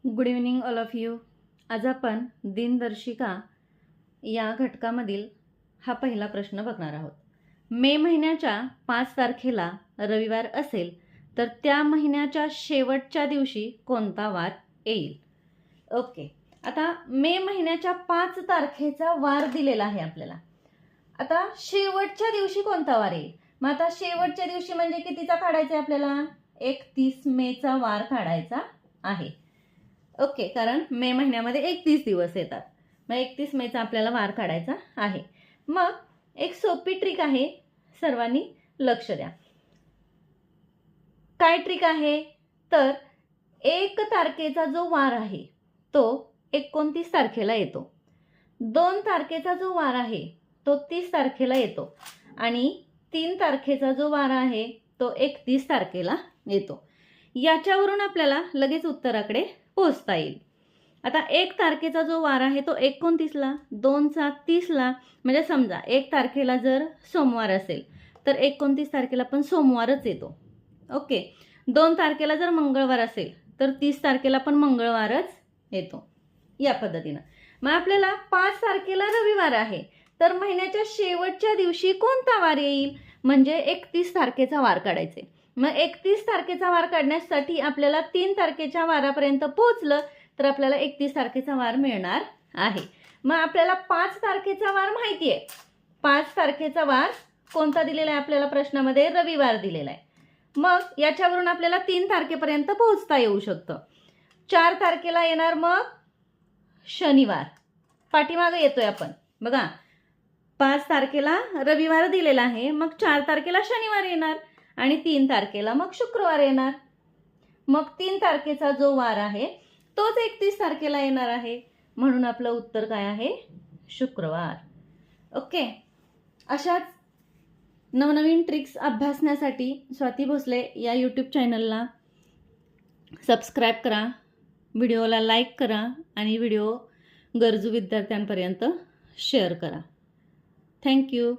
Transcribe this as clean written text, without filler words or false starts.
Good evening all of you. आज आपण दिनदर्शिका या घटकामधील हा पहिला प्रश्न बघणार आहोत. मे महिन्याच्या 5 तारखेला रविवार असेल तर त्या महिन्याच्या शेवटच्या दिवशी कोणता वार येईल? ओके, आता मे महिन्याच्या 5 तारखेचा वार दिलेला आहे आपल्याला. आता शेवटच्या दिवशी कोणता वार येईल? मग आता शेवटच्या दिवशी म्हणजे कितीचा काढायचा आहे आपल्याला? 31 मेचा वार काढायचा आहे. ओके, कारण मे महिन्यामध्ये 31 दिवस येतात. मग 31 मेचा आपल्याला वार काढायचा आहे. मग एक सोपी ट्रिक आहे, सर्वांनी लक्ष द्या. काय ट्रिक आहे? तर 1 तारखेचा जो वार आहे तो 29 तारखेला येतो. 2 तारखेचा जो वार आहे तो 30 तारखेला येतो आणि 3 तारखेचा जो वार आहे तो 31 तारखेला येतो. याच्यावरून आपल्याला लगेच उत्तराकडे पोहोचता येईल. आता 1 तारखेचा जो वार आहे तो 29ला, 2चा 30ला, म्हणजे समजा 1 तारखेला जर सोमवार असेल तर 29 तारखेला पण सोमवारच येतो. ओके, 2 तारखेला जर मंगळवार असेल तर 30 तारखेला पण मंगळवारच येतो. या पद्धतीनं मग आपल्याला 5 तारखेला रविवार आहे तर महिन्याच्या शेवटच्या दिवशी कोणता वार येईल? म्हणजे 31 तारखेचा वार काढायचे. मग 31 तारखेचा वार काढण्यासाठी आपल्याला 3 तारखेच्या वारापर्यंत पोहोचलं तर आपल्याला 31 तारखेचा वार मिळणार आहे. मग आपल्याला 5 तारखेचा वार माहिती आहे. 5 तारखेचा वार कोणता दिलेला आहे आपल्याला प्रश्नामध्ये? रविवार दिलेला आहे. मग याच्यावरून आपल्याला 3 तारखेपर्यंत पोहोचता येऊ शकतं. 4 तारखेला येणार मग शनिवार. पाठीमागे येतोय आपण बघा. 5 तारखेला रविवार दिलेला आहे, मग 4 तारखेला शनिवार येणार आणि 3 तारखेला मग शुक्रवार येणार. मग 3 तारखेचा जो वार आहे तोच 31 तारखेला येणार आहे, म्हणून आपलं उत्तर काय आहे? शुक्रवार. ओके, अशाच नवनवीन ट्रिक्स अभ्यासण्यासाठी स्वाती भोसले या यूट्यूब चॅनलला सबस्क्राईब करा, व्हिडिओला लाईक करा आणि व्हिडिओ गरजू विद्यार्थ्यांपर्यंत शेअर करा. थँक्यू.